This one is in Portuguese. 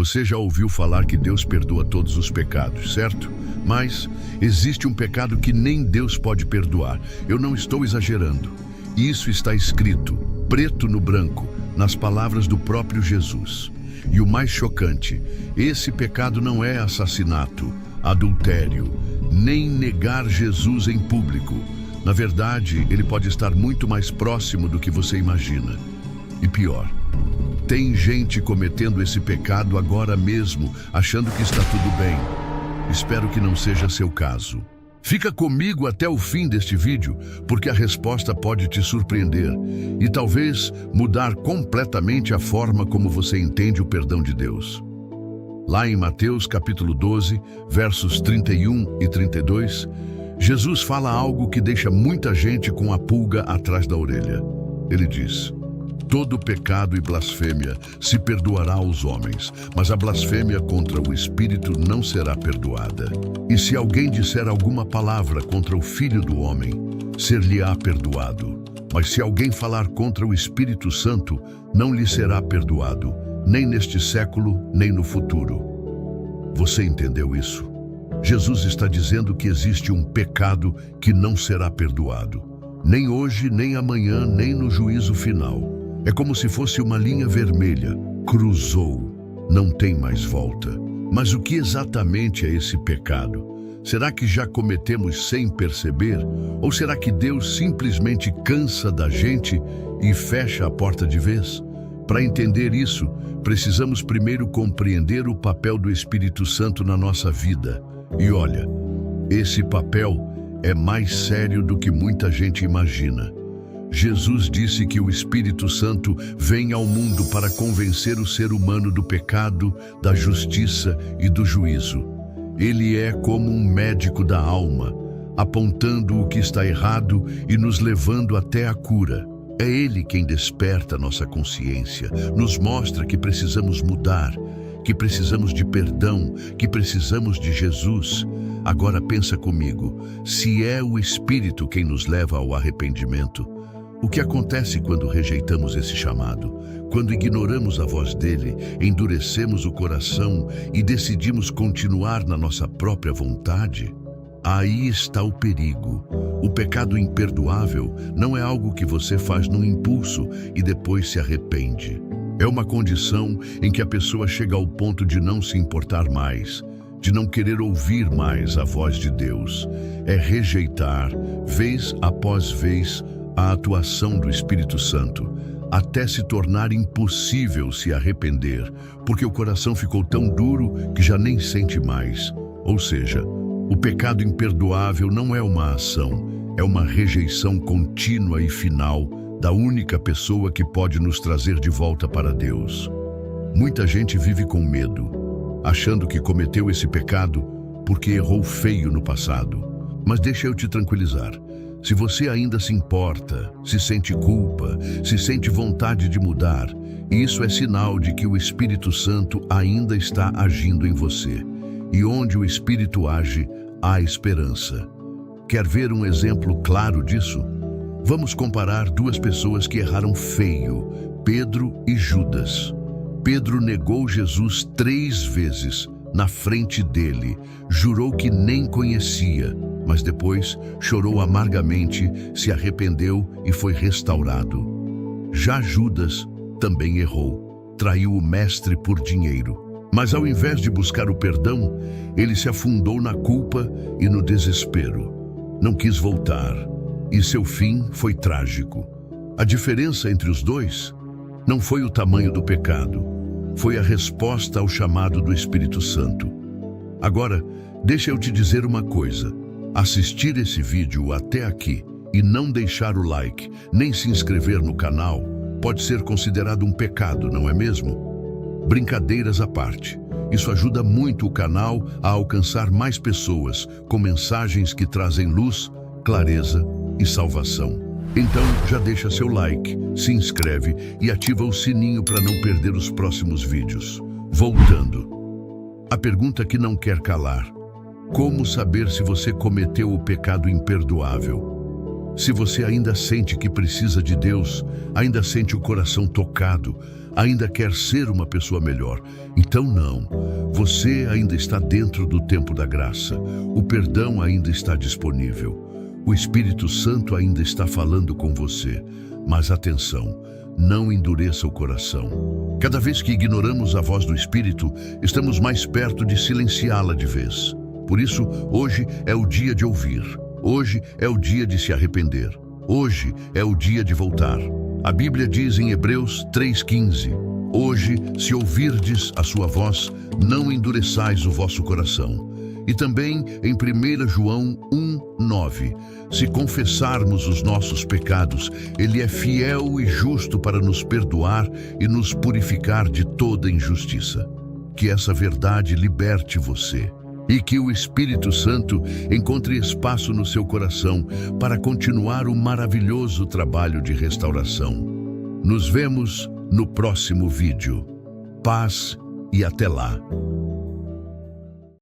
Você já ouviu falar que Deus perdoa todos os pecados, certo? Mas existe um pecado que nem Deus pode perdoar. Eu não estou exagerando. Isso está escrito, preto no branco, nas palavras do próprio Jesus. E o mais chocante, esse pecado não é assassinato, adultério, nem negar Jesus em público. Na verdade, ele pode estar muito mais próximo do que você imagina. E pior, tem gente cometendo esse pecado agora mesmo, achando que está tudo bem. Espero que não seja seu caso. Fica comigo até o fim deste vídeo, porque a resposta pode te surpreender e talvez mudar completamente a forma como você entende o perdão de Deus. Lá em Mateus capítulo 12, versos 31 e 32, Jesus fala algo que deixa muita gente com a pulga atrás da orelha. Ele diz: todo pecado e blasfêmia se perdoará aos homens, mas a blasfêmia contra o Espírito não será perdoada. E se alguém disser alguma palavra contra o Filho do Homem, ser-lhe-á perdoado. Mas se alguém falar contra o Espírito Santo, não lhe será perdoado, nem neste século, nem no futuro. Você entendeu isso? Jesus está dizendo que existe um pecado que não será perdoado. Nem hoje, nem amanhã, nem no juízo final. É como se fosse uma linha vermelha. Cruzou. Não tem mais volta. Mas o que exatamente é esse pecado? Será que já cometemos sem perceber? Ou será que Deus simplesmente cansa da gente e fecha a porta de vez? Para entender isso, precisamos primeiro compreender o papel do Espírito Santo na nossa vida. E olha, esse papel é mais sério do que muita gente imagina. Jesus disse que o Espírito Santo vem ao mundo para convencer o ser humano do pecado, da justiça e do juízo. Ele é como um médico da alma, apontando o que está errado e nos levando até a cura. É Ele quem desperta nossa consciência, nos mostra que precisamos mudar, que precisamos de perdão, que precisamos de Jesus. Agora pensa comigo, se é o Espírito quem nos leva ao arrependimento, o que acontece quando rejeitamos esse chamado? Quando ignoramos a voz dele, endurecemos o coração e decidimos continuar na nossa própria vontade? Aí está o perigo. O pecado imperdoável não é algo que você faz num impulso e depois se arrepende. É uma condição em que a pessoa chega ao ponto de não se importar mais, de não querer ouvir mais a voz de Deus. É rejeitar, vez após vez, a atuação do Espírito Santo, até se tornar impossível se arrepender, porque o coração ficou tão duro que já nem sente mais. Ou seja, o pecado imperdoável não é uma ação, é uma rejeição contínua e final da única pessoa que pode nos trazer de volta para Deus. Muita gente vive com medo, achando que cometeu esse pecado porque errou feio no passado. Mas deixa eu te tranquilizar. Se você ainda se importa, se sente culpa, se sente vontade de mudar, isso é sinal de que o Espírito Santo ainda está agindo em você. E onde o Espírito age, há esperança. Quer ver um exemplo claro disso? Vamos comparar duas pessoas que erraram feio, Pedro e Judas. Pedro negou Jesus 3 vezes na frente dele, jurou que nem conhecia, mas depois chorou amargamente, se arrependeu e foi restaurado. Já Judas também errou, traiu o mestre por dinheiro. Mas ao invés de buscar o perdão, ele se afundou na culpa e no desespero. Não quis voltar, e seu fim foi trágico. A diferença entre os dois não foi o tamanho do pecado, foi a resposta ao chamado do Espírito Santo. Agora, deixa eu te dizer uma coisa. Assistir esse vídeo até aqui e não deixar o like, nem se inscrever no canal, pode ser considerado um pecado, não é mesmo? Brincadeiras à parte, isso ajuda muito o canal a alcançar mais pessoas com mensagens que trazem luz, clareza e salvação. Então já deixa seu like, se inscreve e ativa o sininho para não perder os próximos vídeos. Voltando, a pergunta que não quer calar: como saber se você cometeu o pecado imperdoável? Se você ainda sente que precisa de Deus, ainda sente o coração tocado, ainda quer ser uma pessoa melhor. Então não, você ainda está dentro do tempo da graça. O perdão ainda está disponível. O Espírito Santo ainda está falando com você. Mas atenção, não endureça o coração. Cada vez que ignoramos a voz do Espírito, estamos mais perto de silenciá-la de vez. Por isso, hoje é o dia de ouvir. Hoje é o dia de se arrepender. Hoje é o dia de voltar. A Bíblia diz em Hebreus 3,15: hoje, se ouvirdes a sua voz, não endureçais o vosso coração. E também em 1 João 1,9: se confessarmos os nossos pecados, Ele é fiel e justo para nos perdoar e nos purificar de toda injustiça. Que essa verdade liberte você e que o Espírito Santo encontre espaço no seu coração para continuar o maravilhoso trabalho de restauração. Nos vemos no próximo vídeo. Paz e até lá!